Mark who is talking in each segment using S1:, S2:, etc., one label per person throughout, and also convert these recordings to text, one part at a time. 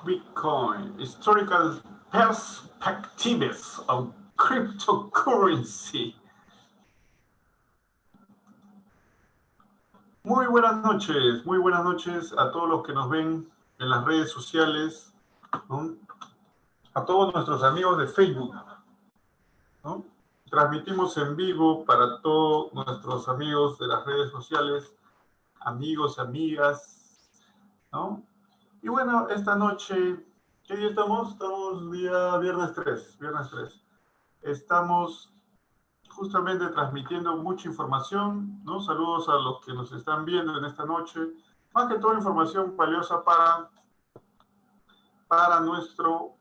S1: Bitcoin, historical perspectives of cryptocurrency. Muy buenas noches a todos los que nos ven en las redes sociales, ¿no? A todos nuestros amigos de Facebook, ¿no? Transmitimos en vivo para todos nuestros amigos de las redes sociales, amigos, amigas, ¿no? Y bueno, esta noche, ¿qué día estamos? Estamos día viernes 3. Estamos justamente transmitiendo mucha información, ¿no? Saludos a los que nos están viendo en esta noche. Más que todo información valiosa para nuestro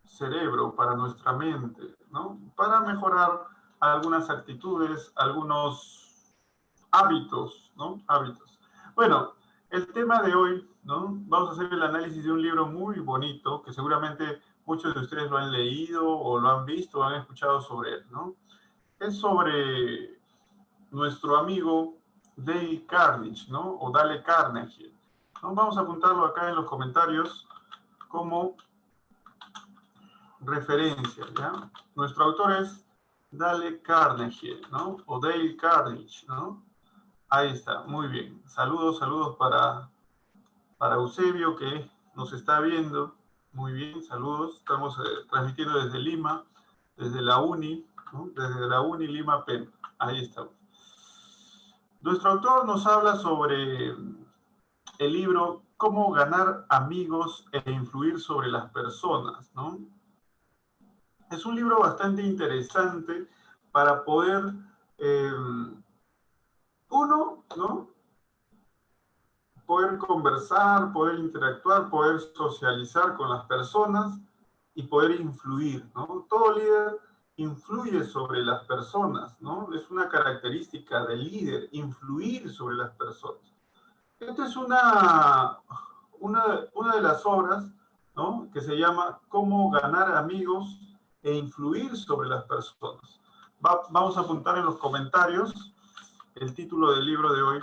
S1: cerebro, para nuestra mente, ¿no? Para mejorar algunas actitudes, algunos hábitos, ¿no? Hábitos. Bueno, el tema de hoy, ¿no? Vamos a hacer el análisis de un libro muy bonito que seguramente muchos de ustedes lo han leído o lo han visto o han escuchado sobre él, ¿no? Es sobre nuestro amigo Dale Carnegie, ¿no? O Dale Carnegie, ¿no? Vamos a apuntarlo acá en los comentarios como referencia, ¿ya? Nuestro autor es Dale Carnegie, ¿no? O Dale Carnegie, ¿no? Ahí está, muy bien. Saludos para Eusebio que nos está viendo. Muy bien, saludos. Estamos transmitiendo desde Lima, desde la UNI, ¿no? Desde la UNI Lima, Perú. Ahí estamos. Nuestro autor nos habla sobre el libro Cómo ganar amigos e influir sobre las personas, ¿no? Es un libro bastante interesante para poder, uno, ¿no? Poder conversar, poder interactuar, poder socializar con las personas y poder influir, ¿no? Todo líder influye sobre las personas, ¿no? Es una característica del líder, influir sobre las personas. Esta es una de las obras, ¿no? Que se llama Cómo ganar amigos e influir sobre las personas. Vamos a apuntar en los comentarios el título del libro de hoy,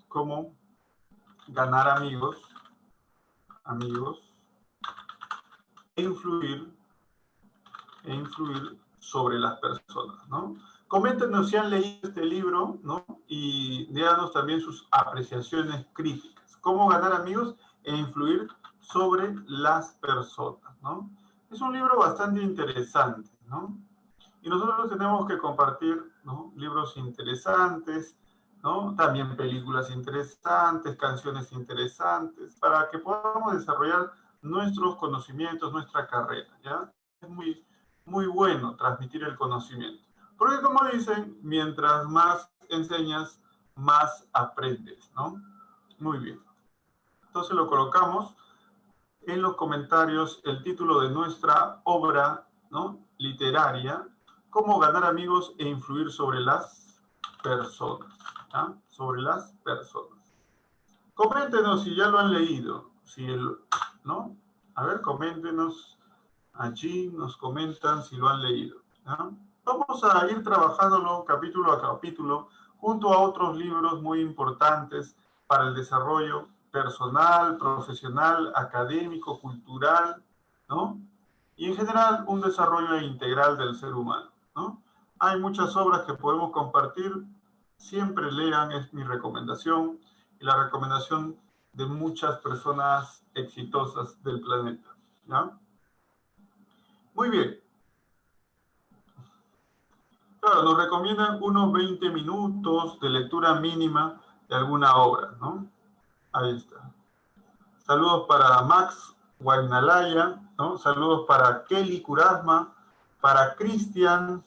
S1: Cómo ganar amigos e influir sobre las personas, ¿no? Coméntenos si han leído este libro, ¿no? Y díganos también sus apreciaciones críticas. Cómo ganar amigos e influir sobre las personas, ¿no? Es un libro bastante interesante, ¿no? Y nosotros tenemos que compartir, ¿no? Libros interesantes, ¿no? También películas interesantes, canciones interesantes, para que podamos desarrollar nuestros conocimientos, nuestra carrera, ¿ya? Es muy bueno transmitir el conocimiento. Porque como dicen, mientras más enseñas, más aprendes, ¿no? Muy bien. Entonces lo colocamos en los comentarios el título de nuestra obra, ¿no? Literaria, Cómo ganar amigos e influir sobre las personas, ¿ya? Sobre las personas. Coméntenos si ya lo han leído, ¿no? A ver, coméntenos. Allí nos comentan si lo han leído, ¿ya? Vamos a ir trabajándolo capítulo a capítulo junto a otros libros muy importantes para el desarrollo personal, profesional, académico, cultural, ¿no? Y en general un desarrollo integral del ser humano, ¿no? Hay muchas obras que podemos compartir, siempre lean, es mi recomendación y la recomendación de muchas personas exitosas del planeta, ¿ya? Muy bien. Claro, nos recomiendan unos 20 minutos de lectura mínima de alguna obra, ¿no? Ahí está. Saludos para Max Guaynalaya, ¿no? Saludos para Kelly Curasma, para Cristian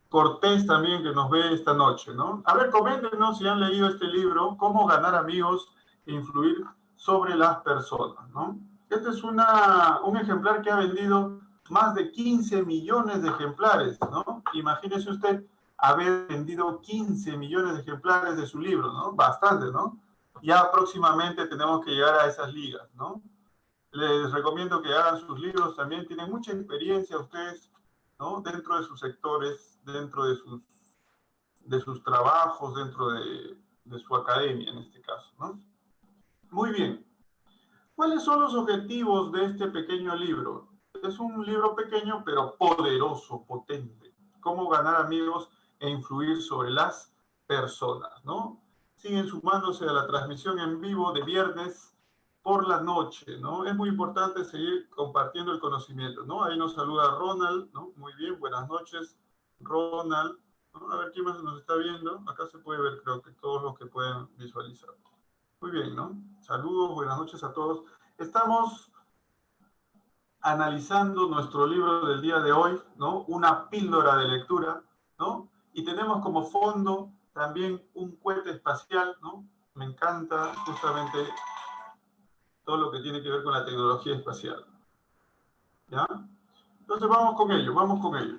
S1: Cortés también, que nos ve esta noche, ¿no? A ver, coméntenos si han leído este libro, Cómo ganar amigos e influir sobre las personas, ¿no? Este es un ejemplar que ha vendido más de 15 millones de ejemplares, ¿no? Imagínese usted haber vendido 15 millones de ejemplares de su libro, ¿no? Bastante, ¿no? Ya próximamente tenemos que llegar a esas ligas, ¿no? Les recomiendo que hagan sus libros, también tienen mucha experiencia ustedes, ¿no? Dentro de sus sectores, dentro de sus trabajos, dentro de su academia en este caso, ¿no? Muy bien. ¿Cuáles son los objetivos de este pequeño libro? Es un libro pequeño, pero poderoso, potente. Cómo ganar amigos e influir sobre las personas, ¿no? Siguen sumándose a la transmisión en vivo de viernes por la noche, ¿no? Es muy importante seguir compartiendo el conocimiento, ¿no? Ahí nos saluda Ronald, ¿no? Muy bien, buenas noches, Ronald, ¿no? A ver quién más nos está viendo. Acá se puede ver, creo que todos los que pueden visualizar. Muy bien, ¿no? Saludos, buenas noches a todos. Estamos analizando nuestro libro del día de hoy, ¿no? Una píldora de lectura, ¿no? Y tenemos como fondo también un cohete espacial, ¿no? Me encanta justamente todo lo que tiene que ver con la tecnología espacial, ¿ya? Entonces vamos con ello, vamos con ello.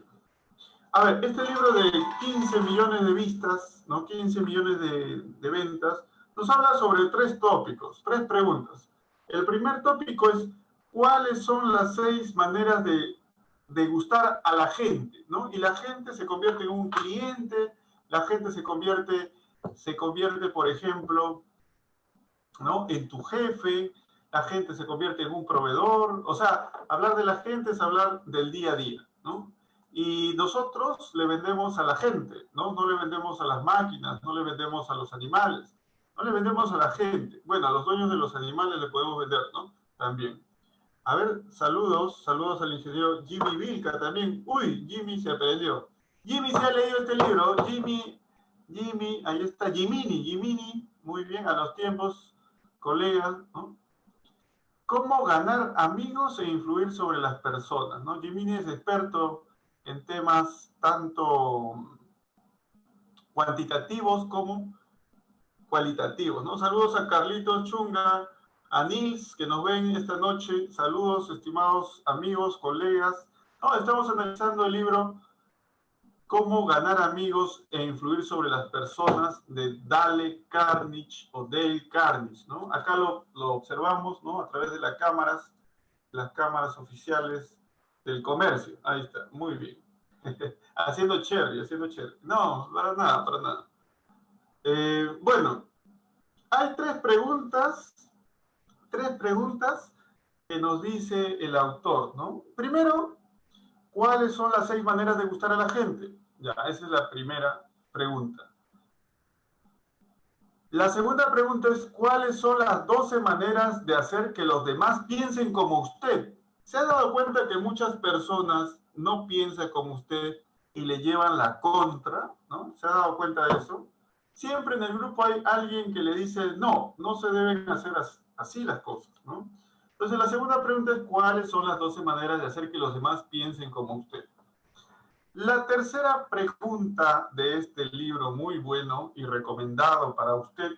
S1: A ver, este libro de 15 millones de vistas, ¿no? 15 millones de ventas, nos habla sobre 3 tópicos, 3 preguntas. El primer tópico es, ¿cuáles son las 6 maneras de gustar a la gente, ¿no? Y la gente se convierte en un cliente, la gente se convierte, por ejemplo, ¿no? En tu jefe, la gente se convierte en un proveedor, o sea, hablar de la gente es hablar del día a día, ¿no? Y nosotros le vendemos a la gente, ¿no? No le vendemos a las máquinas, no le vendemos a los animales, no le vendemos a la gente. Bueno, a los dueños de los animales le podemos vender, ¿no? También. A ver, saludos, saludos al ingeniero Jimmy Vilca también. Uy, Jimmy se aprendió. Jimmy se ha leído este libro. Jimmy, ahí está, Jimini, muy bien, a los tiempos, colega, ¿no? ¿Cómo ganar amigos e influir sobre las personas, ¿no? Jimini es experto en temas tanto cuantitativos como cualitativos, ¿no? Saludos a Carlitos Chunga, a Nils, que nos ven esta noche. Saludos, estimados amigos, colegas. No, estamos analizando el libro Cómo ganar amigos e influir sobre las personas de Dale Carnegie o Dale Carnegie, ¿no? Acá lo observamos, ¿no? A través de las cámaras oficiales del comercio. Ahí está, muy bien. Haciendo cherry. No, para nada, para nada. Bueno, hay 3 preguntas que nos dice el autor, ¿no? Primero, ¿cuáles son las 6 maneras de gustar a la gente? Ya, esa es la primera pregunta. La segunda pregunta es, ¿cuáles son las 12 maneras de hacer que los demás piensen como usted? ¿Se ha dado cuenta que muchas personas no piensan como usted y le llevan la contra, ¿no? ¿Se ha dado cuenta de eso? Siempre en el grupo hay alguien que le dice, no, no se deben hacer así las cosas, ¿no? Entonces, la segunda pregunta es, ¿cuáles son las 12 maneras de hacer que los demás piensen como usted? La tercera pregunta de este libro, muy bueno y recomendado para usted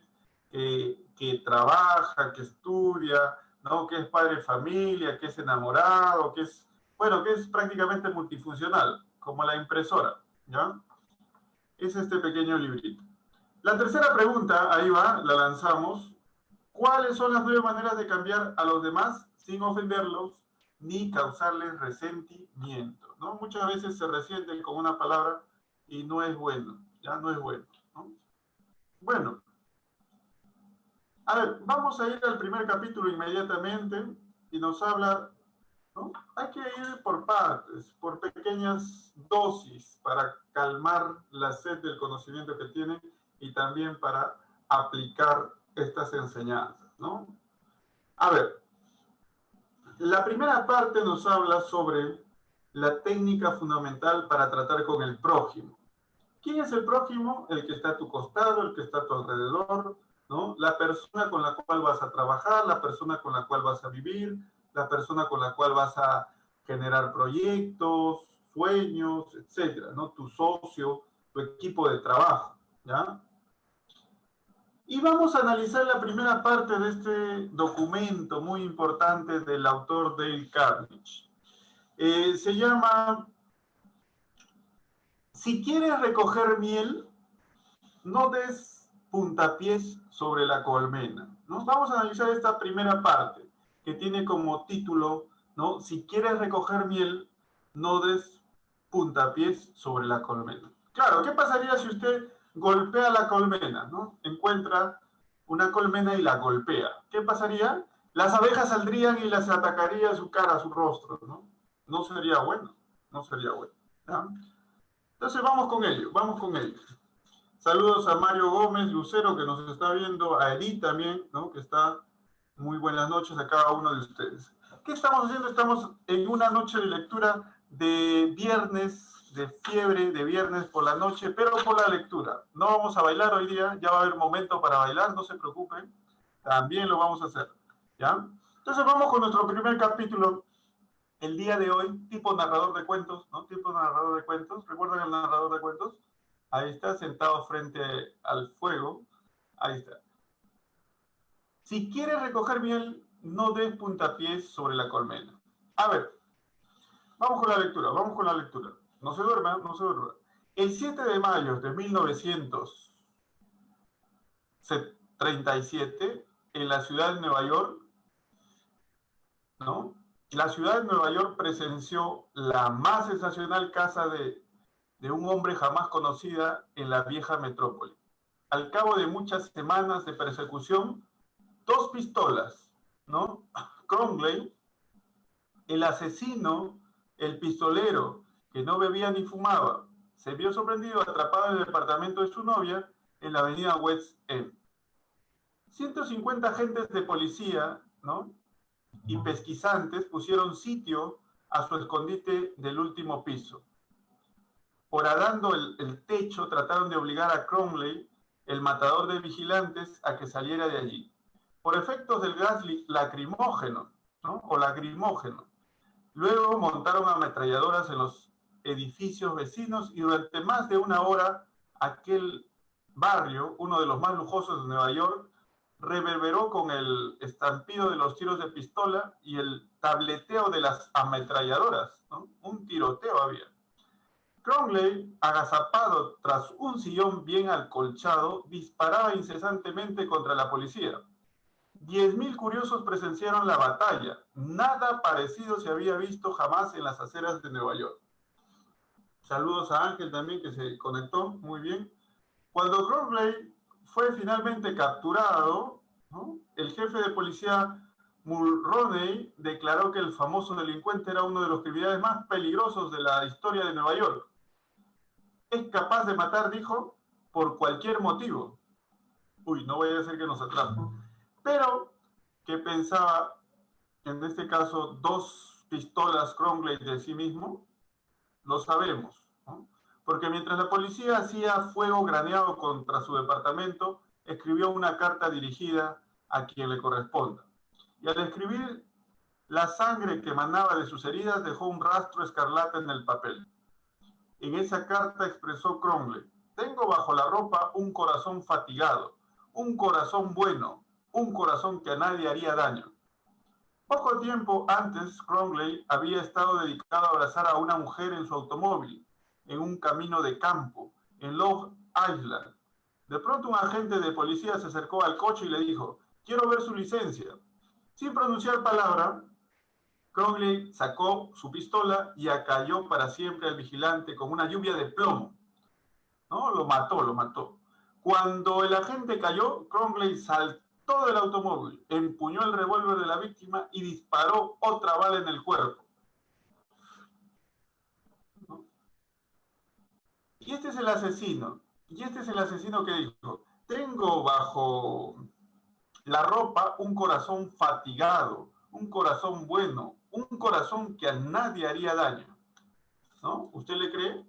S1: que trabaja, que estudia, ¿no? Que es padre de familia, que es enamorado, que es, bueno, que es prácticamente multifuncional, como la impresora, ¿ya? Es este pequeño librito. La tercera pregunta, ahí va, la lanzamos. ¿Cuáles son las 9 maneras de cambiar a los demás sin ofenderlos ni causarles resentimiento, ¿no? Muchas veces se resienten con una palabra y no es bueno, ya no es bueno, ¿no? Bueno, a ver, vamos a ir al primer capítulo inmediatamente y nos habla, ¿no? Hay que ir por partes, por pequeñas dosis para calmar la sed del conocimiento que tienen y también para aplicar estas enseñanzas, ¿no? A ver, la primera parte nos habla sobre la técnica fundamental para tratar con el prójimo. ¿Quién es el prójimo? El que está a tu costado, el que está a tu alrededor, ¿no? La persona con la cual vas a trabajar, la persona con la cual vas a vivir, la persona con la cual vas a generar proyectos, sueños, etcétera, ¿no? Tu socio, tu equipo de trabajo, ¿ya? Y vamos a analizar la primera parte de este documento muy importante del autor Dale Carnegie. Se llama, si quieres recoger miel, no des puntapiés sobre la colmena, ¿no? Vamos a analizar esta primera parte, que tiene como título, ¿no? Si quieres recoger miel, no des puntapiés sobre la colmena. Claro, ¿qué pasaría si usted golpea la colmena, ¿no? Encuentra una colmena y la golpea. ¿Qué pasaría? las abejas saldrían y las atacaría a su cara, a su rostro, ¿no? No sería bueno, no sería bueno. ¿Ya? Entonces vamos con ello, vamos con ello. Saludos a Mario Gómez Lucero, que nos está viendo, a Edith también, ¿no? Que está. Muy buenas noches a cada uno de ustedes. ¿Qué estamos haciendo? Estamos en una noche de lectura de viernes, de fiebre, de viernes por la noche, pero por la lectura. No vamos a bailar hoy día, ya va a haber momento para bailar, no se preocupen. También lo vamos a hacer, ¿ya? Entonces vamos con nuestro primer capítulo. El día de hoy, tipo narrador de cuentos, ¿no? Tipo narrador de cuentos. ¿Recuerdan el narrador de cuentos? Ahí está, sentado frente al fuego. Ahí está. Si quieres recoger miel, no des puntapiés sobre la colmena. A ver, vamos con la lectura, vamos con la lectura. No se duerma, no se duerma. El 7 de mayo de 1937, en la ciudad de Nueva York, ¿no? La ciudad de Nueva York presenció la más sensacional caza de un hombre jamás conocida en la vieja metrópoli. Al cabo de muchas semanas de persecución, dos pistolas, ¿no? Cromley, el asesino, el pistolero, que no bebía ni fumaba, se vio sorprendido atrapado en el departamento de su novia en la avenida West End. 150 agentes de policía, ¿no? Y pesquisantes pusieron sitio a su escondite del último piso. Horadando el techo, trataron de obligar a Cromley, el matador de vigilantes, a que saliera de allí. Por efectos del gas lacrimógeno, ¿no? O lacrimógeno. Luego montaron ametralladoras en los edificios vecinos y durante más de una hora aquel barrio, uno de los más lujosos de Nueva York, reverberó con el estampido de los tiros de pistola y el tableteo de las ametralladoras, ¿no? Un tiroteo había. Cromley, agazapado tras un sillón bien acolchado, disparaba incesantemente contra la policía. 10.000 curiosos presenciaron la batalla. Nada parecido se había visto jamás en las aceras de Nueva York. Saludos a Ángel también, que se conectó muy bien. Cuando Cromley fue finalmente capturado, ¿no? El jefe de policía Mulroney declaró que el famoso delincuente era uno de los criminales más peligrosos de la historia de Nueva York. Es capaz de matar, dijo, por cualquier motivo. Uy, no voy a hacer que nos atrapen. Pero, ¿qué pensaba, en este caso, dos pistolas Cromley de sí mismo? Lo sabemos, ¿no? Porque mientras la policía hacía fuego graneado contra su departamento, escribió una carta dirigida a quien le corresponda. Y al escribir, la sangre que emanaba de sus heridas dejó un rastro escarlata en el papel. En esa carta expresó Cromley: tengo bajo la ropa un corazón fatigado, un corazón bueno, un corazón que a nadie haría daño. Poco tiempo antes, Cromley había estado dedicado a abrazar a una mujer en su automóvil, en un camino de campo, en Long Island. De pronto un agente de policía se acercó al coche y le dijo: quiero ver su licencia. Sin pronunciar palabra, Cromley sacó su pistola y acalló para siempre al vigilante con una lluvia de plomo, ¿no? Lo mató, lo mató. Cuando el agente cayó, Cromley saltó del automóvil, empuñó el revólver de la víctima y disparó otra bala en el cuerpo, ¿no? Y este es el asesino. Y este es el asesino que dijo: tengo bajo la ropa un corazón fatigado, un corazón bueno, un corazón que a nadie haría daño, ¿no? ¿Usted le cree?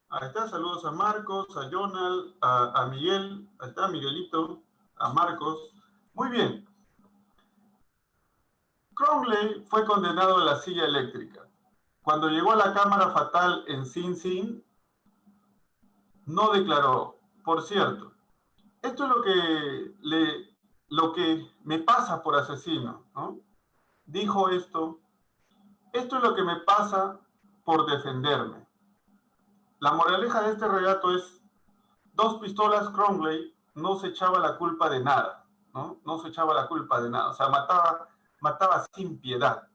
S1: Ahí está, saludos a Marcos, a Jonal, a Miguel, ahí está Miguelito, a Marcos. Muy bien. Cromley fue condenado a la silla eléctrica. Cuando llegó a la cámara fatal en Sing Sing, no declaró. Por cierto, esto es lo que me pasa por asesino, ¿no? Dijo esto: esto es lo que me pasa por defenderme. La moraleja de este relato es: dos pistolas Cromley no se echaba la culpa de nada, ¿no? No se echaba la culpa de nada, o sea, mataba sin piedad.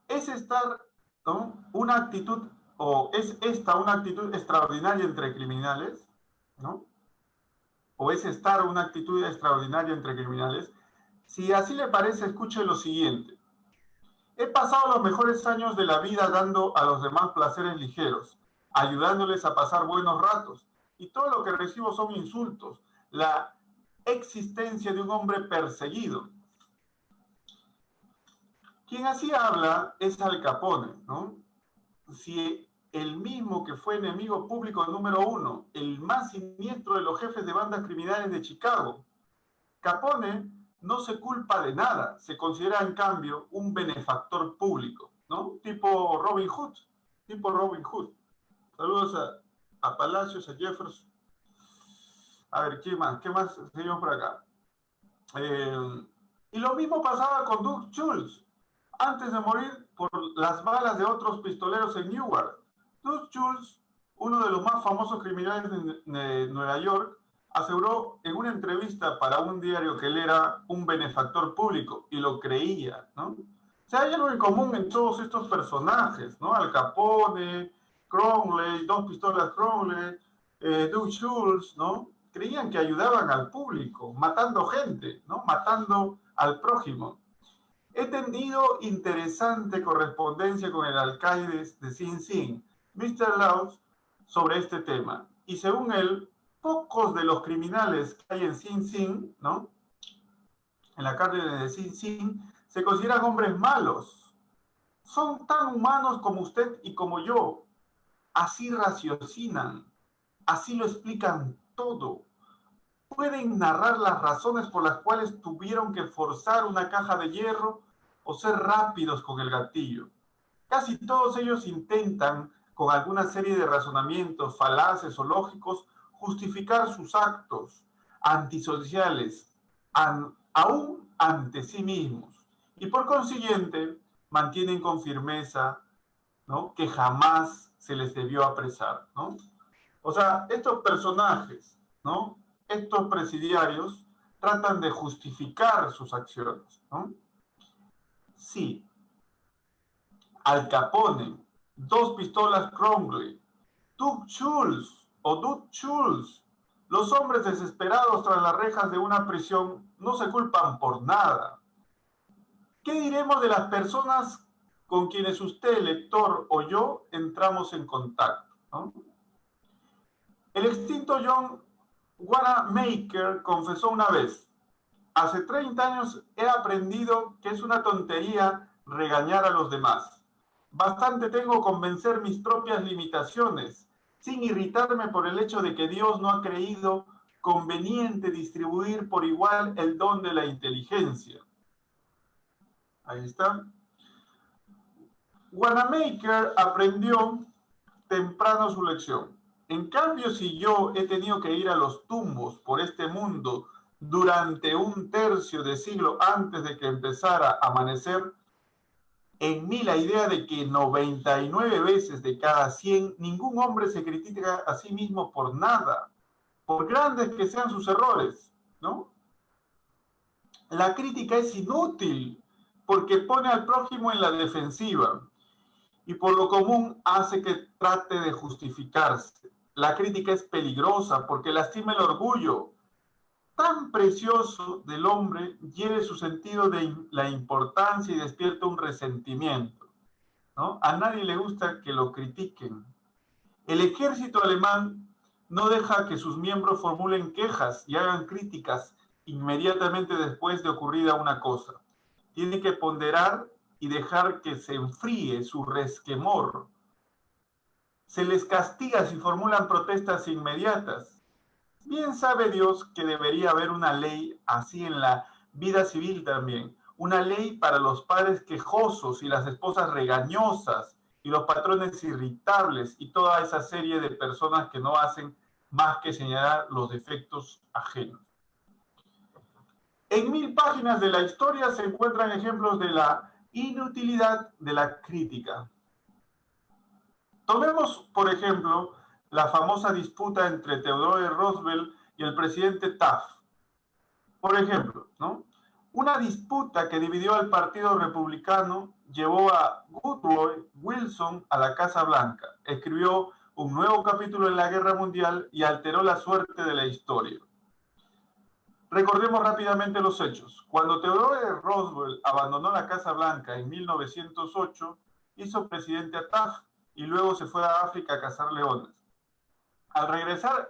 S1: Es estar, ¿no? Una actitud, o es esta una actitud extraordinaria entre criminales, ¿no? o es estar una actitud extraordinaria entre criminales? Si así le parece, escuche lo siguiente. He pasado los mejores años de la vida dando a los demás placeres ligeros, ayudándoles a pasar buenos ratos, y todo lo que recibo son insultos, la existencia de un hombre perseguido. Quien así habla es Al Capone, ¿no? Si el mismo que fue enemigo público número 1, el más siniestro de los jefes de bandas criminales de Chicago. Capone no se culpa de nada, se considera en cambio un benefactor público, ¿no? Tipo Robin Hood, Saludos a Palacios, a Jefferson. A ver, ¿qué más? Seguimos por acá. Y lo mismo pasaba con Doug Schultz, antes de morir por las balas de otros pistoleros en Newark. Doug Schultz, uno de los más famosos criminales de Nueva York, aseguró en una entrevista para un diario que él era un benefactor público, y lo creía, ¿no? O sea, hay algo en común en todos estos personajes, ¿no? Al Capone, Crowley, Dos Pistolas Crowley, Doug Schultz, ¿no? Creían que ayudaban al público, matando gente, ¿no? Matando al prójimo. He tenido interesante correspondencia con el alcaide de Sing Sing, Mr. Laws, sobre este tema. Y según él, pocos de los criminales que hay en Sing Sing, ¿no? En la cárcel de Sing Sing, se consideran hombres malos. Son tan humanos como usted y como yo. Así raciocinan, así lo explican todo. Pueden narrar las razones por las cuales tuvieron que forzar una caja de hierro o ser rápidos con el gatillo. Casi todos ellos intentan, con alguna serie de razonamientos falaces o lógicos, justificar sus actos antisociales, aún ante sí mismos. Y por consiguiente, mantienen con firmeza, ¿no?, que jamás se les debió apresar, ¿no? O sea, estos personajes, ¿no?, estos presidiarios, tratan de justificar sus acciones, ¿no? Sí, Al Capone, Dos Pistolas Crowley, Doug Schultz, los hombres desesperados tras las rejas de una prisión no se culpan por nada. ¿Qué diremos de las personas con quienes usted, lector, o yo entramos en contacto, ¿no? El extinto John Wanamaker confesó una vez: hace 30 años he aprendido que es una tontería regañar a los demás. Bastante tengo con vencer mis propias limitaciones, sin irritarme por el hecho de que Dios no ha creído conveniente distribuir por igual el don de la inteligencia. Ahí está. Wanamaker aprendió temprano su lección. En cambio, si yo he tenido que ir a los tumbos por este mundo durante un tercio de siglo antes de que empezara a amanecer, en mí la idea de que 99 veces de cada 100 ningún hombre se critica a sí mismo por nada, por grandes que sean sus errores, ¿no? La crítica es inútil porque pone al prójimo en la defensiva y por lo común hace que trate de justificarse. La crítica es peligrosa porque lastima el orgullo tan precioso del hombre, hiere su sentido de la importancia y despierta un resentimiento, ¿no? A nadie le gusta que lo critiquen. El ejército alemán no deja que sus miembros formulen quejas y hagan críticas inmediatamente después de ocurrida una cosa. Tiene que ponderar y dejar que se enfríe su resquemor. Se les castiga si formulan protestas inmediatas. Bien sabe Dios que debería haber una ley así en la vida civil también. Una ley para los padres quejosos y las esposas regañosas y los patrones irritables y toda esa serie de personas que no hacen más que señalar los defectos ajenos. En 1000 páginas de la historia se encuentran ejemplos de la inutilidad de la crítica. Tomemos, por ejemplo, la famosa disputa entre Theodore Roosevelt y el presidente Taft. Por ejemplo, ¿no?, una disputa que dividió al Partido Republicano llevó a Woodrow Wilson a la Casa Blanca, escribió un nuevo capítulo en la Guerra Mundial y alteró la suerte de la historia. Recordemos rápidamente los hechos. Cuando Theodore Roosevelt abandonó la Casa Blanca en 1908, hizo presidente a Taft y luego se fue a África a cazar leones. Al regresar,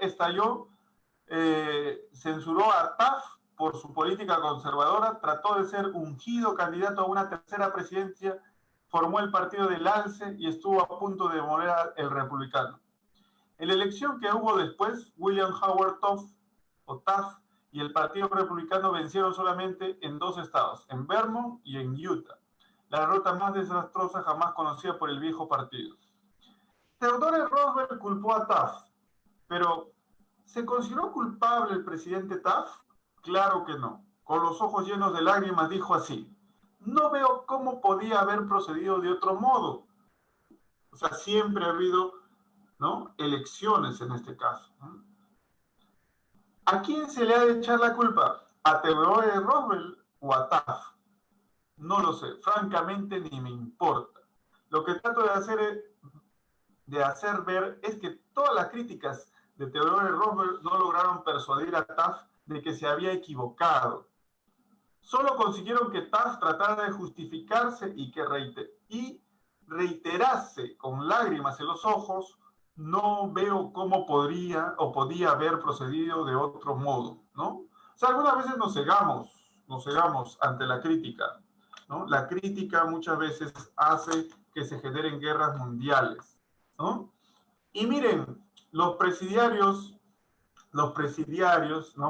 S1: censuró a Taft por su política conservadora, trató de ser ungido candidato a una tercera presidencia, formó el partido del Alce y estuvo a punto de demoler al republicano. En la elección que hubo después, William Howard Taft y el Partido Republicano vencieron solamente en 2 estados, en Vermont y en Utah, la derrota más desastrosa jamás conocida por el viejo partido. Theodore Roosevelt culpó a Taft, pero ¿se consideró culpable el presidente Taft? Claro que no. Con los ojos llenos de lágrimas dijo así: no veo cómo podía haber procedido de otro modo. O sea, siempre ha habido, ¿no?, elecciones en este caso, ¿no? ¿A quién se le ha de echar la culpa? ¿A Theodore Roosevelt o a Taft? No lo sé, francamente ni me importa. Lo que trato de hacer ver es que todas las críticas de Theodore Roosevelt no lograron persuadir a Taft de que se había equivocado. Solo consiguieron que Taft tratara de justificarse y reiterase con lágrimas en los ojos: no veo cómo podía haber procedido de otro modo, ¿no? O sea, algunas veces nos cegamos ante la crítica, ¿no? La crítica muchas veces hace que se generen guerras mundiales, ¿no? Y miren, los presidiarios, ¿no?,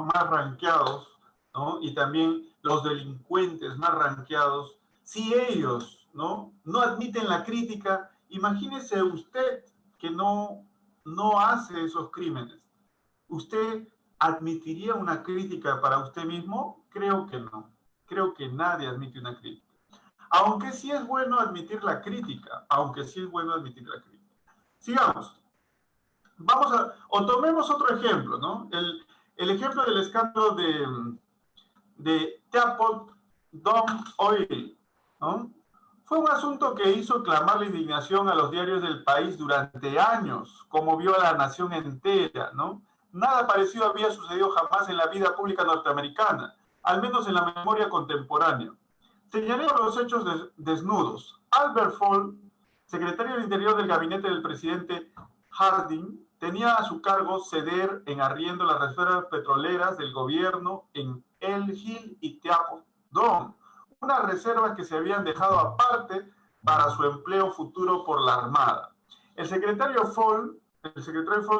S1: más ranqueados, ¿no?, y también los delincuentes más ranqueados, si ellos, ¿no?, no admiten la crítica, imagínese usted que no hace esos crímenes. ¿Usted admitiría una crítica para usted mismo? Creo que no. Creo que nadie admite una crítica. Aunque sí es bueno admitir la crítica. Sigamos. Tomemos otro ejemplo, ¿no? El ejemplo del escándalo de Teapot Dome Oil, ¿no? Fue un asunto que hizo clamar la indignación a los diarios del país durante años, conmovió a la nación entera, ¿no? Nada parecido había sucedido jamás en la vida pública norteamericana, al menos en la memoria contemporánea. Señalemos los hechos desnudos. Albert Fall, secretario del Interior del gabinete del presidente Harding, tenía a su cargo ceder en arriendo las reservas petroleras del gobierno en Elk Hill y Teapot Dome, unas reservas que se habían dejado aparte para su empleo futuro por la Armada. El secretario Fall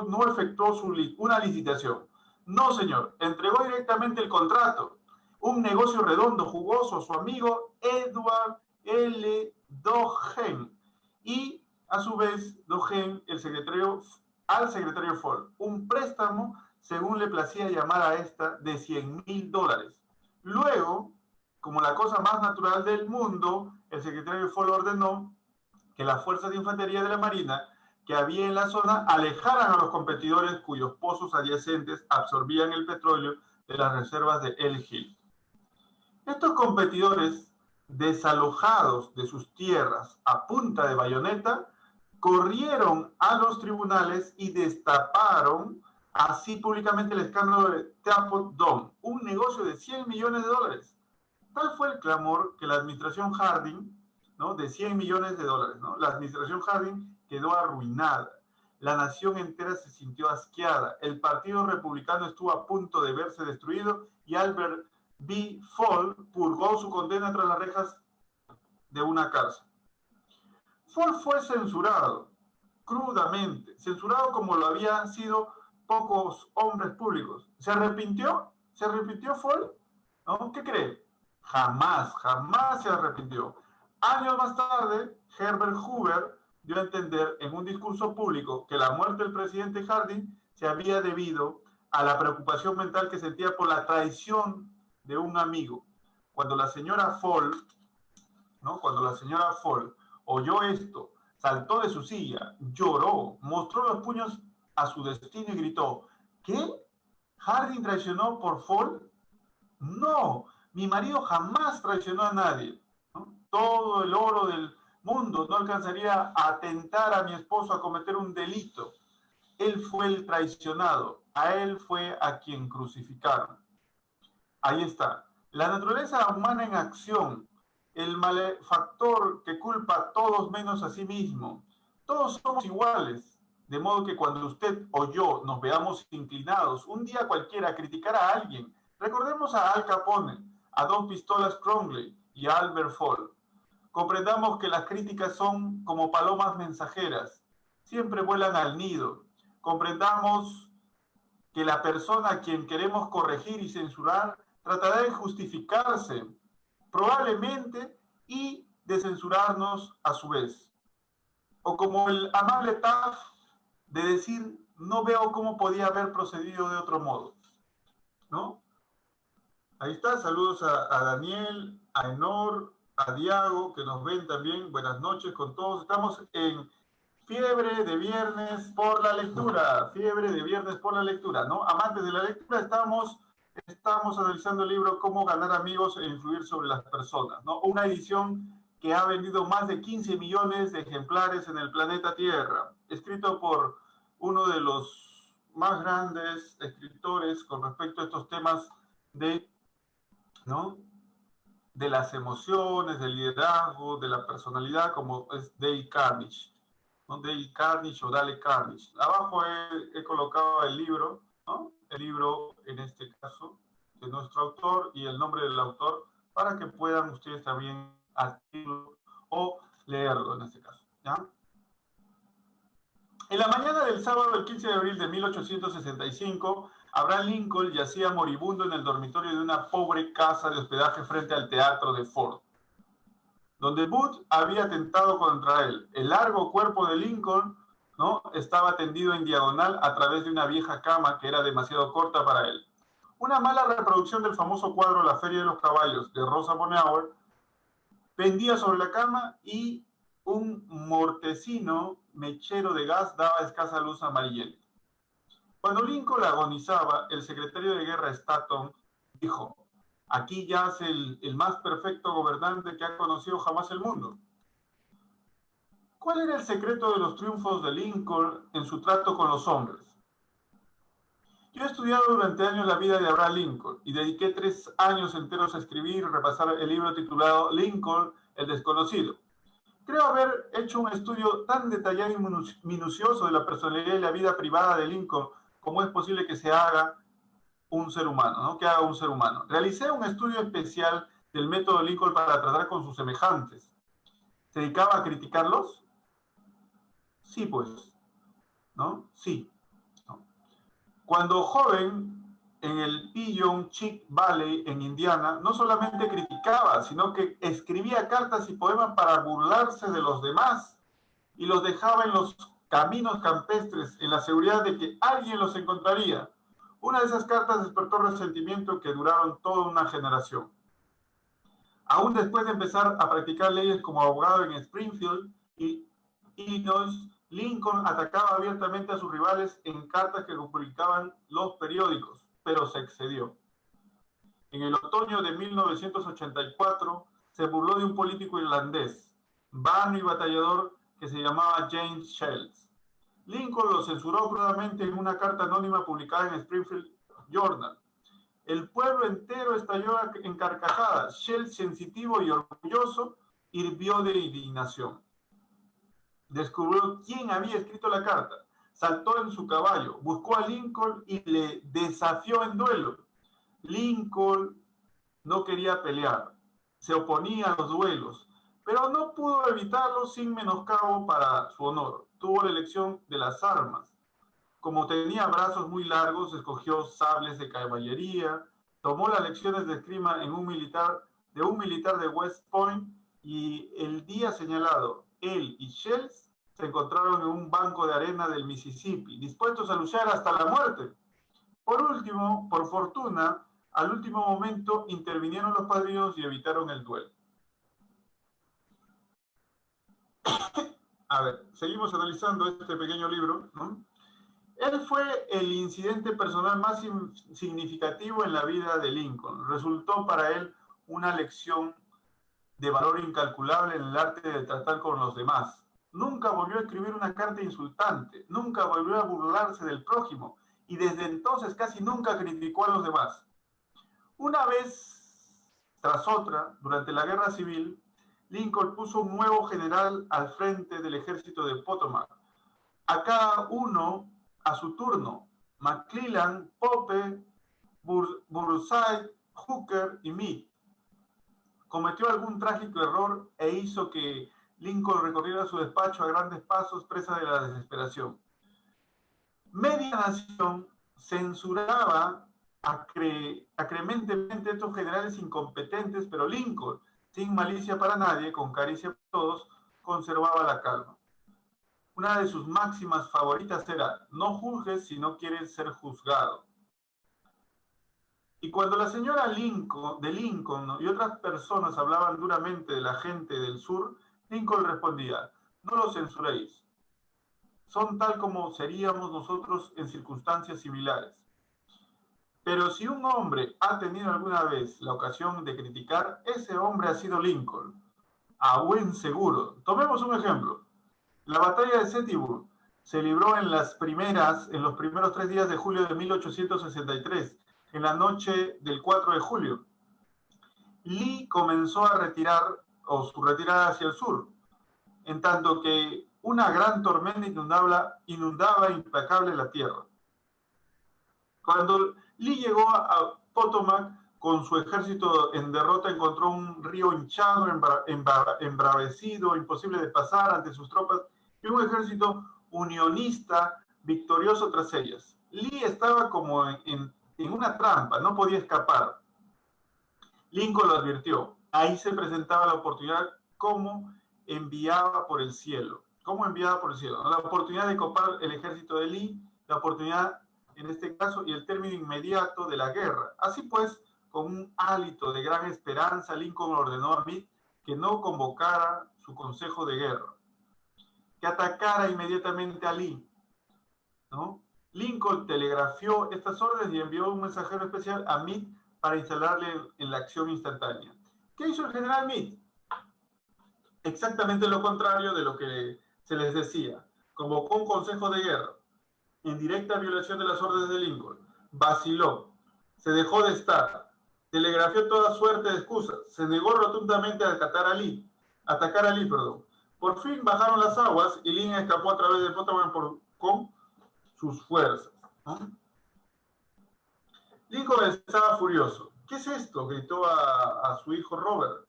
S1: no efectuó una licitación. No, señor, entregó directamente el contrato. Un negocio redondo, jugoso, a su amigo Edward L. Dogen. Y, a su vez, Dogen, al secretario Fall, un préstamo, según le placía llamar a esta, de $100,000. Luego, como la cosa más natural del mundo, el secretario Fall ordenó que las fuerzas de infantería de la Marina que había en la zona alejaran a los competidores cuyos pozos adyacentes absorbían el petróleo de las reservas de Elk Hill. Estos competidores, desalojados de sus tierras a punta de bayoneta, corrieron a los tribunales y destaparon así públicamente el escándalo de Teapot Dome, un negocio de $100 millones. Tal fue el clamor que la administración Harding, ¿no?, de $100 millones, ¿no? La administración Harding quedó arruinada. La nación entera se sintió asqueada. El Partido Republicano estuvo a punto de verse destruido y Albert B. Fall purgó su condena tras las rejas de una cárcel. Fall fue censurado crudamente, censurado como lo habían sido pocos hombres públicos. ¿Se arrepintió? ¿Se arrepintió Fall? ¿No? ¿Qué cree? Jamás se arrepintió. Años más tarde, Herbert Hoover dio a entender en un discurso público que la muerte del presidente Harding se había debido a la preocupación mental que sentía por la traición de un amigo. Cuando la señora Fall, ¿no?, oyó esto, saltó de su silla, lloró, mostró los puños a su destino y gritó: ¿qué? ¿Harding traicionó por Fall? No, mi marido jamás traicionó a nadie, ¿no? Todo el oro del mundo no alcanzaría a atentar a mi esposo a cometer un delito. Él fue el traicionado, a él fue a quien crucificaron. Ahí está. La naturaleza humana en acción, el malefactor que culpa a todos menos a sí mismo. Todos somos iguales, de modo que cuando usted o yo nos veamos inclinados un día cualquiera a criticar a alguien, recordemos a Al Capone, a Don Pistolas Crumley y a Albert Fall. Comprendamos que las críticas son como palomas mensajeras, siempre vuelan al nido. Comprendamos que la persona a quien queremos corregir y censurar tratará de justificarse, probablemente, y de censurarnos a su vez. O como el amable Taff de decir, no veo cómo podía haber procedido de otro modo, ¿no? Ahí está, saludos a Daniel, a Enor, a Diago, que nos ven también. Buenas noches con todos. Estamos en fiebre de viernes por la lectura, fiebre de viernes por la lectura, ¿no? Amantes de la lectura, estamos analizando el libro Cómo ganar amigos e influir sobre las personas, ¿no? Una edición que ha vendido más de 15 millones de ejemplares en el planeta Tierra, escrito por uno de los más grandes escritores con respecto a estos temas de, ¿no?, de las emociones, del liderazgo, de la personalidad, como es Dale Carnegie, ¿no? Dale Carnegie o Dale Carnegie. Abajo he colocado el libro, ¿no? El libro, en este caso, de nuestro autor y el nombre del autor, para que puedan ustedes también adquirirlo o leerlo, en este caso, ¿ya? En la mañana del sábado, el 15 de abril de 1865, Abraham Lincoln yacía moribundo en el dormitorio de una pobre casa de hospedaje frente al teatro de Ford, donde Booth había atentado contra él. El largo cuerpo de Lincoln, ¿no?, estaba tendido en diagonal a través de una vieja cama que era demasiado corta para él. Una mala reproducción del famoso cuadro La Feria de los Caballos de Rosa Bonheur pendía sobre la cama y un mortecino mechero de gas daba escasa luz amarillenta. Cuando Lincoln agonizaba, el secretario de guerra Stanton dijo: aquí yace el más perfecto gobernante que ha conocido jamás el mundo. ¿Cuál era el secreto de los triunfos de Lincoln en su trato con los hombres? Yo he estudiado durante años la vida de Abraham Lincoln y dediqué 3 años enteros a escribir y repasar el libro titulado Lincoln, el desconocido. Creo haber hecho un estudio tan detallado y minucioso de la personalidad y la vida privada de Lincoln como es posible que se haga un ser humano, ¿no? Que haga un ser humano. Realicé un estudio especial del método Lincoln para tratar con sus semejantes. ¿Se dedicaba a criticarlos? Sí, pues, ¿no? Sí. ¿No? Cuando joven, en el Pigeon Chick Valley, en Indiana, no solamente criticaba, sino que escribía cartas y poemas para burlarse de los demás y los dejaba en los caminos campestres en la seguridad de que alguien los encontraría. Una de esas cartas despertó resentimiento que duraron toda una generación. Aún después de empezar a practicar leyes como abogado en Springfield, Illinois, Lincoln atacaba abiertamente a sus rivales en cartas que publicaban los periódicos, pero se excedió. En el otoño de 1984 se burló de un político irlandés, vano y batallador, que se llamaba James Shields. Lincoln lo censuró crudamente en una carta anónima publicada en Springfield Journal. El pueblo entero estalló en carcajadas. Shields, sensitivo y orgulloso, hirvió de indignación. Descubrió quién había escrito la carta, saltó en su caballo, buscó a Lincoln y le desafió en duelo. Lincoln no quería pelear, se oponía a los duelos, pero no pudo evitarlo sin menoscabo para su honor. Tuvo la elección de las armas. Como tenía brazos muy largos, escogió sables de caballería, tomó las lecciones de esgrima de un militar de West Point, y el día señalado, él y Shields se encontraron en un banco de arena del Mississippi, dispuestos a luchar hasta la muerte. Por último, por fortuna, al último momento intervinieron los padrinos y evitaron el duelo. A ver, seguimos analizando este pequeño libro, ¿no? Él fue el incidente personal más significativo en la vida de Lincoln. Resultó para él una lección de valor incalculable en el arte de tratar con los demás. Nunca volvió a escribir una carta insultante, nunca volvió a burlarse del prójimo y desde entonces casi nunca criticó a los demás. Una vez tras otra, durante la Guerra Civil, Lincoln puso un nuevo general al frente del ejército de Potomac. A cada uno a su turno. McClellan, Pope, Burnside, Hooker y Meade. Cometió algún trágico error e hizo que Lincoln recorriera su despacho a grandes pasos, presa de la desesperación. Media nación censuraba acrementemente a estos generales incompetentes, pero Lincoln, sin malicia para nadie, con caricia para todos, conservaba la calma. Una de sus máximas favoritas era: no juzgues si no quieres ser juzgado. Y cuando la señora Lincoln y otras personas hablaban duramente de la gente del sur, Lincoln respondía: no lo censuréis. Son tal como seríamos nosotros en circunstancias similares. Pero si un hombre ha tenido alguna vez la ocasión de criticar, ese hombre ha sido Lincoln. A buen seguro. Tomemos un ejemplo. La batalla de Gettysburg se libró en los primeros 3 días de julio de 1863, en la noche del 4 de julio. Lee comenzó a retirar, o su retirada hacia el sur, en tanto que una gran tormenta inundaba impecable la tierra. Cuando Lee llegó a Potomac con su ejército en derrota, encontró un río hinchado, embravecido, imposible de pasar ante sus tropas, y un ejército unionista victorioso tras ellas. Lee estaba como en una trampa, no podía escapar. Lincoln lo advirtió. Ahí se presentaba la oportunidad como enviada por el cielo. La oportunidad de copar el ejército de Lee, la oportunidad en este caso y el término inmediato de la guerra. Así pues, con un hálito de gran esperanza, Lincoln ordenó a Meade que no convocara su consejo de guerra, que atacara inmediatamente a Lee, ¿no? Lincoln telegrafió estas órdenes y envió un mensajero especial a Meade para instalarle en la acción instantánea. ¿Qué hizo el general Meade? Exactamente lo contrario de lo que se les decía. Convocó un consejo de guerra en directa violación de las órdenes de Lincoln. Vaciló, se dejó de estar, telegrafió toda suerte de excusas, se negó rotundamente a atacar a Lee. Por fin bajaron las aguas y Lee escapó a través de Potomac con sus fuerzas, ¿no? Lincoln estaba furioso. ¿Qué es esto?, gritó a su hijo Robert.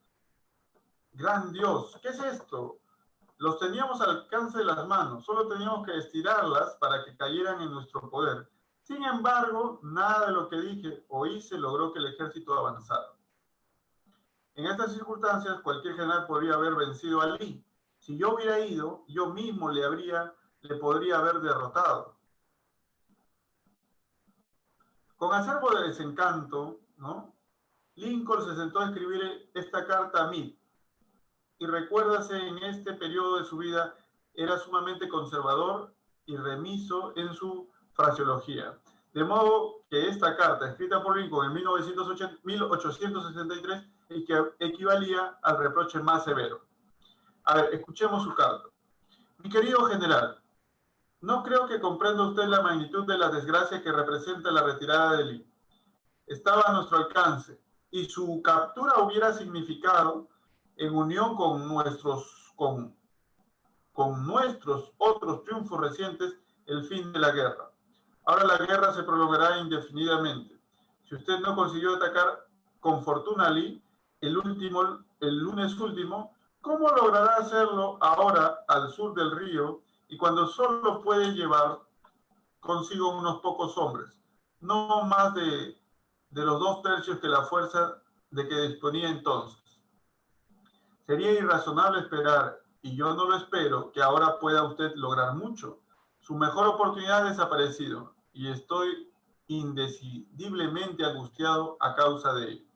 S1: Gran Dios, ¿qué es esto? Los teníamos al alcance de las manos, solo teníamos que estirarlas para que cayeran en nuestro poder. Sin embargo, nada de lo que dije o hice logró que el ejército avanzara. En estas circunstancias, cualquier general podría haber vencido a Lee. Si yo hubiera ido, yo mismo le podría haber derrotado. Con acervo de desencanto, ¿no?, Lincoln se sentó a escribir esta carta a Meade. Y recuérdase, en este periodo de su vida era sumamente conservador y remiso en su fraseología. De modo que esta carta, escrita por Lincoln en 1863, equivalía al reproche más severo. A ver, escuchemos su carta. Mi querido general, no creo que comprenda usted la magnitud de la desgracia que representa la retirada de Lee. Estaba a nuestro alcance y su captura hubiera significado, en unión con nuestros otros triunfos recientes, el fin de la guerra. Ahora la guerra se prolongará indefinidamente. Si usted no consiguió atacar con fortuna a Lee el lunes último, ¿cómo logrará hacerlo ahora al sur del río y cuando solo puede llevar consigo unos pocos hombres, no más de los 2/3 de la fuerza de que disponía entonces? Sería irrazonable esperar, y yo no lo espero, que ahora pueda usted lograr mucho. Su mejor oportunidad ha desaparecido y estoy indecidiblemente angustiado a causa de ello.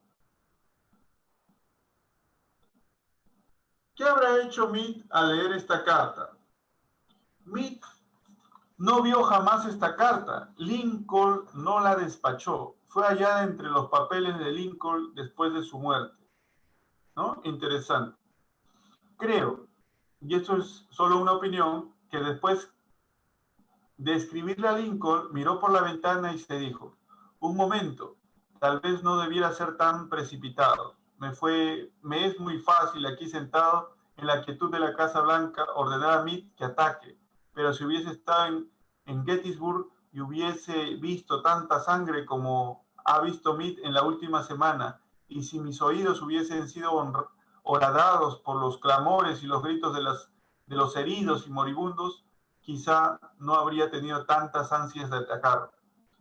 S1: ¿Qué habrá hecho Meade al leer esta carta? Meade no vio jamás esta carta. Lincoln no la despachó. Fue hallada entre los papeles de Lincoln después de su muerte, ¿no? Interesante. Creo, y esto es solo una opinión, que después de escribirle a Lincoln, miró por la ventana y se dijo: un momento, tal vez no debiera ser tan precipitado. Me es muy fácil aquí sentado en la quietud de la Casa Blanca ordenar a Meade que ataque, pero si hubiese estado en Gettysburg y hubiese visto tanta sangre como ha visto Meade en la última semana, y si mis oídos hubiesen sido horadados por los clamores y los gritos de los heridos y moribundos, quizá no habría tenido tantas ansias de atacar.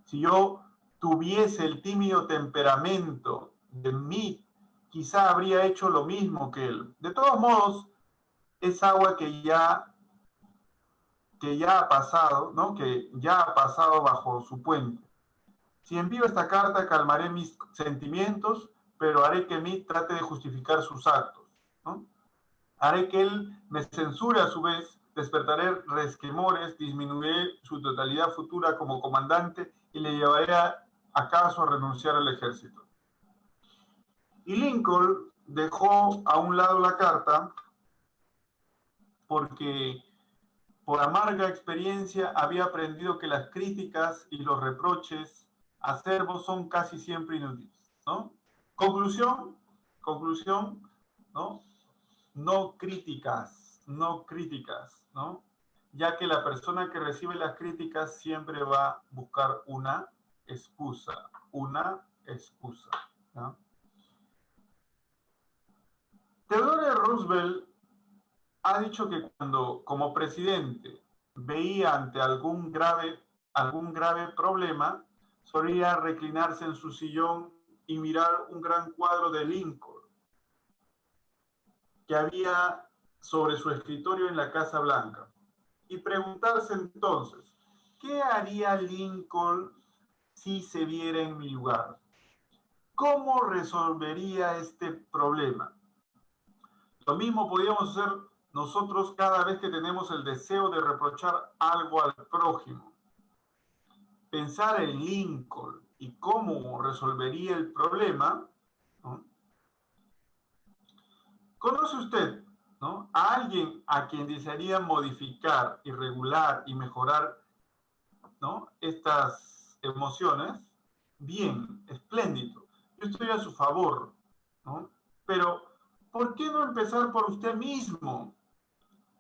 S1: Si yo tuviese el tímido temperamento de Meade, quizá habría hecho lo mismo que él. De todos modos, es agua que ya ha pasado, ¿no? Que ya ha pasado bajo su puente. Si envío esta carta, calmaré mis sentimientos, pero haré que Meade trate de justificar sus actos, ¿no? Haré que él me censure a su vez, despertaré resquemores, disminuiré su totalidad futura como comandante y le llevaré acaso a renunciar al ejército. Y Lincoln dejó a un lado la carta porque por amarga experiencia había aprendido que las críticas y los reproches acerbos son casi siempre inútiles, ¿no? Conclusión, ¿no? No críticas, ¿no? Ya que la persona que recibe las críticas siempre va a buscar una excusa, ¿no? Theodore Roosevelt ha dicho que cuando, como presidente, veía ante algún grave problema, solía reclinarse en su sillón y mirar un gran cuadro de Lincoln que había sobre su escritorio en la Casa Blanca y preguntarse entonces, ¿qué haría Lincoln si se viera en mi lugar? ¿Cómo resolvería este problema? Lo mismo podríamos hacer nosotros cada vez que tenemos el deseo de reprochar algo al prójimo. Pensar en Lincoln y cómo resolvería el problema, ¿no? ¿Conoce usted, ¿no?, a alguien a quien desearía modificar y regular y mejorar, ¿no?, estas emociones? Bien, espléndido. Yo estoy a su favor, ¿no? Pero, ¿por qué no empezar por usted mismo?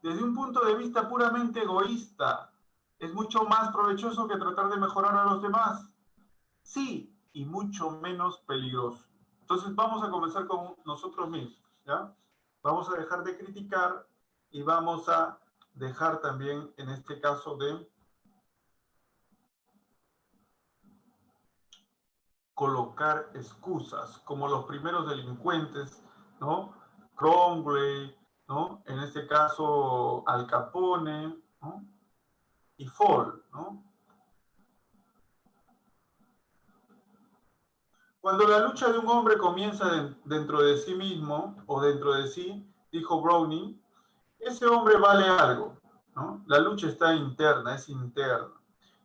S1: Desde un punto de vista puramente egoísta, es mucho más provechoso que tratar de mejorar a los demás. Sí, y mucho menos peligroso. Entonces vamos a comenzar con nosotros mismos, ¿ya? Vamos a dejar de criticar y vamos a dejar también, en este caso, de colocar excusas, como los primeros delincuentes, ¿no? Cromwell, ¿no? En este caso, Al Capone, ¿no? Y Ford, ¿no? Cuando la lucha de un hombre comienza dentro de sí mismo o dentro de sí, dijo Browning, ese hombre vale algo, ¿no? La lucha está interna, es interna.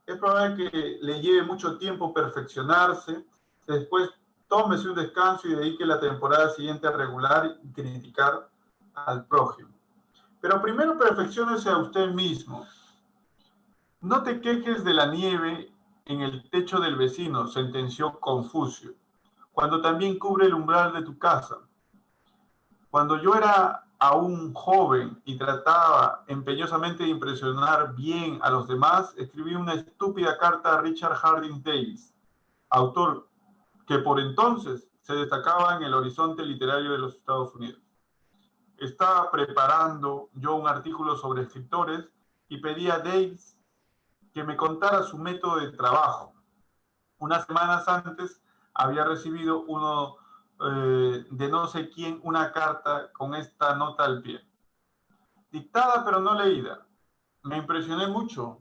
S1: Es probable que le lleve mucho tiempo perfeccionarse, después tómese un descanso y dedique la temporada siguiente a regular y criticar al prójimo. Pero primero perfecciónese a usted mismo. No te quejes de la nieve en el techo del vecino, sentenció Confucio, cuando también cubre el umbral de tu casa. Cuando yo era aún joven y trataba empeñosamente de impresionar bien a los demás, escribí una estúpida carta a Richard Harding Davis, autor que por entonces se destacaba en el horizonte literario de los Estados Unidos. Estaba preparando yo un artículo sobre escritores y pedí a Davis que me contara su método de trabajo. Unas semanas antes había recibido de no sé quién una carta con esta nota al pie. Dictada pero no leída. Me impresioné mucho.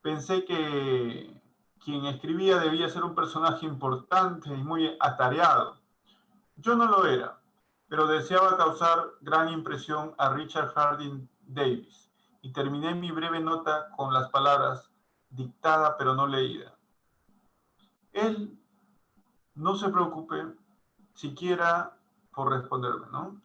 S1: Pensé que quien escribía debía ser un personaje importante y muy atareado. Yo no lo era, pero deseaba causar gran impresión a Richard Harding Davis y terminé mi breve nota con las palabras dictada pero no leída. Él no se preocupe siquiera por responderme, ¿no?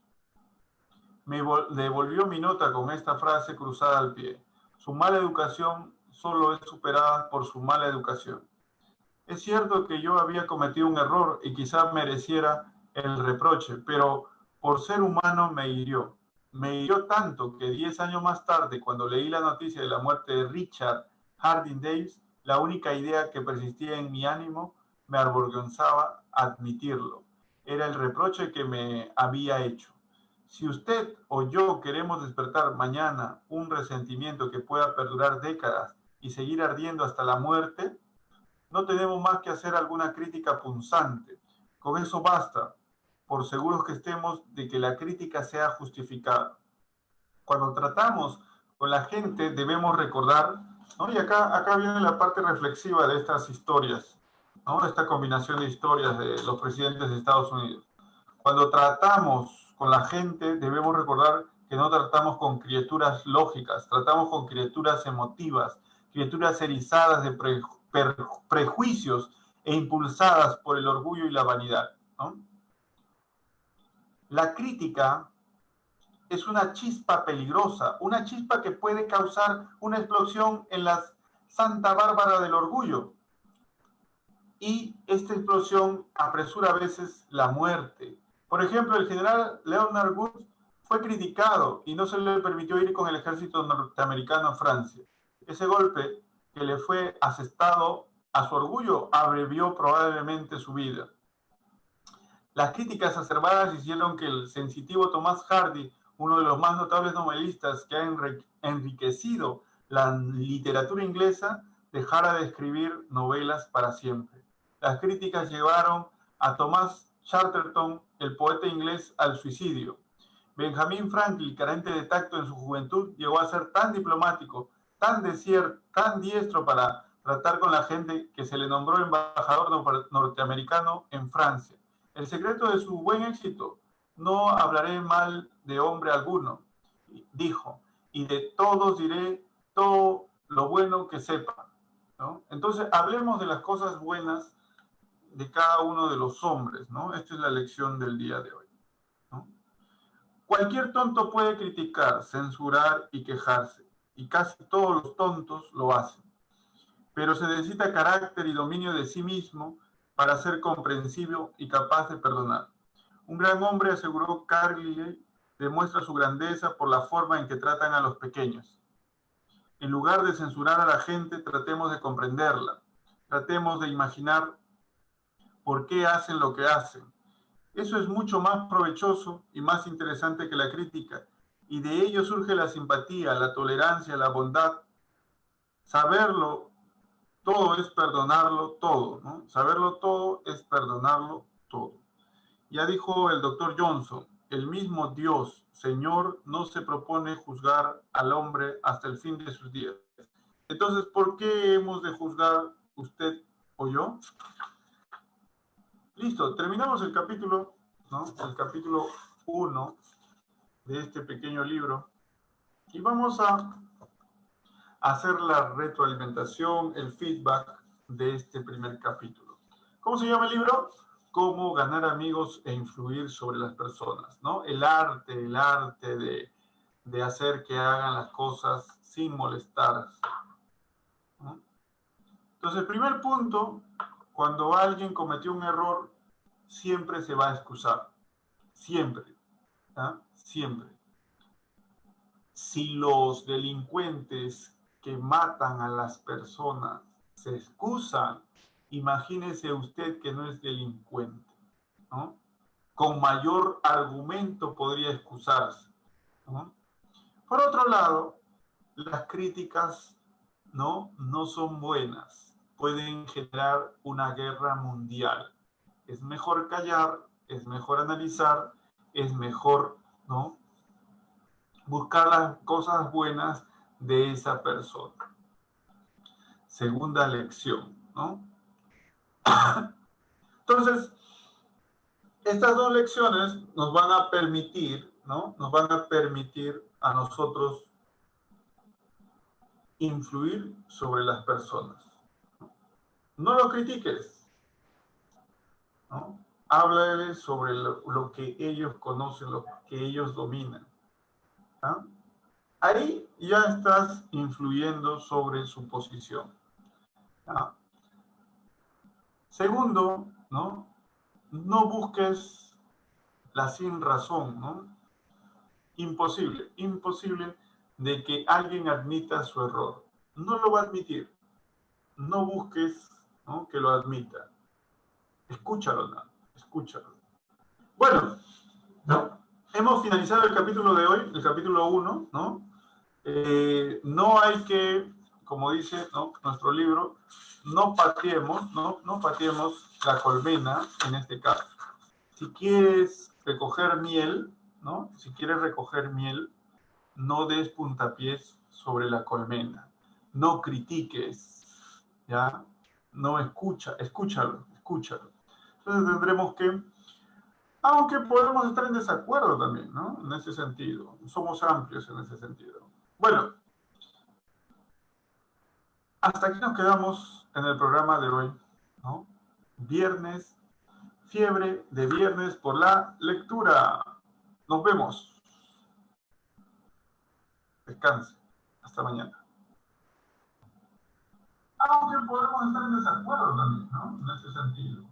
S1: Me devolvió mi nota con esta frase cruzada al pie. Su mala educación solo es superada por su mala educación. Es cierto que yo había cometido un error y quizá mereciera el reproche, pero por ser humano me hirió. Me hirió tanto que 10 años más tarde, cuando leí la noticia de la muerte de Richard Harding Davis, la única idea que persistía en mi ánimo me avergonzaba admitirlo. Era el reproche que me había hecho. Si usted o yo queremos despertar mañana un resentimiento que pueda perdurar décadas y seguir ardiendo hasta la muerte, no tenemos más que hacer alguna crítica punzante. Con eso basta, por seguros que estemos de que la crítica sea justificada. Cuando tratamos con la gente debemos recordar, ¿no? Y acá viene la parte reflexiva de estas historias, ¿no? Esta combinación de historias de los presidentes de Estados Unidos. Cuando tratamos con la gente debemos recordar que no tratamos con criaturas lógicas, tratamos con criaturas emotivas, criaturas erizadas de prejuicios e impulsadas por el orgullo y la vanidad, ¿no? La crítica es una chispa peligrosa, una chispa que puede causar una explosión en la Santa Bárbara del orgullo. Y esta explosión apresura a veces la muerte. Por ejemplo, el general Leonard Wood fue criticado y no se le permitió ir con el ejército norteamericano a Francia. Ese golpe que le fue asestado a su orgullo abrevió probablemente su vida. Las críticas acerbadas hicieron que el sensitivo Thomas Hardy, uno de los más notables novelistas que ha enriquecido la literatura inglesa, dejara de escribir novelas para siempre. Las críticas llevaron a Thomas Chatterton, el poeta inglés, al suicidio. Benjamin Franklin, carente de tacto en su juventud, llegó a ser tan diplomático, tan diestro para tratar con la gente que se le nombró embajador norteamericano en Francia. El secreto de su buen éxito: no hablaré mal de hombre alguno, dijo, y de todos diré todo lo bueno que sepa, ¿no? Entonces, hablemos de las cosas buenas de cada uno de los hombres, ¿no? Esta es la lección del día de hoy, ¿no? Cualquier tonto puede criticar, censurar y quejarse, y casi todos los tontos lo hacen. Pero se necesita carácter y dominio de sí mismo para ser comprensivo y capaz de perdonar. Un gran hombre, aseguró Carlyle, demuestra su grandeza por la forma en que tratan a los pequeños. En lugar de censurar a la gente, tratemos de comprenderla. Tratemos de imaginar por qué hacen lo que hacen. Eso es mucho más provechoso y más interesante que la crítica. Y de ello surge la simpatía, la tolerancia, la bondad. Saberlo todo es perdonarlo todo, ¿no? Saberlo todo es perdonarlo todo. Ya dijo el doctor Johnson, el mismo Dios, Señor, no se propone juzgar al hombre hasta el fin de sus días. Entonces, ¿por qué hemos de juzgar usted o yo? Listo, terminamos el capítulo, ¿no? El capítulo 1 de este pequeño libro y vamos a hacer la retroalimentación, el feedback de este primer capítulo. ¿Cómo se llama el libro? Cómo ganar amigos e influir sobre las personas, ¿no? El arte de hacer que hagan las cosas sin molestar, ¿no? Entonces, el primer punto, cuando alguien cometió un error, siempre se va a excusar. Siempre. ¿Ah? Siempre. Si los delincuentes que matan a las personas se excusan, imagínese usted que no es delincuente, ¿no? Con mayor argumento podría excusarse, ¿no? Por otro lado, las críticas no son buenas, pueden generar una guerra mundial. Es mejor callar, es mejor analizar, es mejor, ¿no?, buscar las cosas buenas de esa persona. Segunda lección, ¿no? Entonces, estas dos lecciones nos van a permitir, ¿no? Nos van a permitir a nosotros influir sobre las personas. No lo critiques, ¿no? Háblales sobre lo que ellos conocen, lo que ellos dominan, ¿no? Ahí ya estás influyendo sobre su posición, ¿no? Segundo, ¿no? No busques la sin razón, ¿no? Imposible, imposible de que alguien admita su error. No lo va a admitir. No busques, ¿no?, que lo admita. Escúchalo, ¿no? Escúchalo. Bueno, ¿no?, hemos finalizado el capítulo de hoy, el capítulo 1, ¿no? No hay que, como dice, ¿no?, nuestro libro, no pateemos, ¿no? No pateemos la colmena en este caso. Si quieres recoger miel, ¿no? Si quieres recoger miel, no des puntapiés sobre la colmena. No critiques, ¿ya? No escúchalo. Entonces tendremos que, aunque podemos estar en desacuerdo también, ¿no? En ese sentido. Somos amplios en ese sentido. Bueno, hasta aquí nos quedamos en el programa de hoy, ¿no? Viernes, fiebre de viernes por la lectura. Nos vemos. Descanse. Hasta mañana. Aunque podemos estar en desacuerdo también, ¿no? En ese sentido.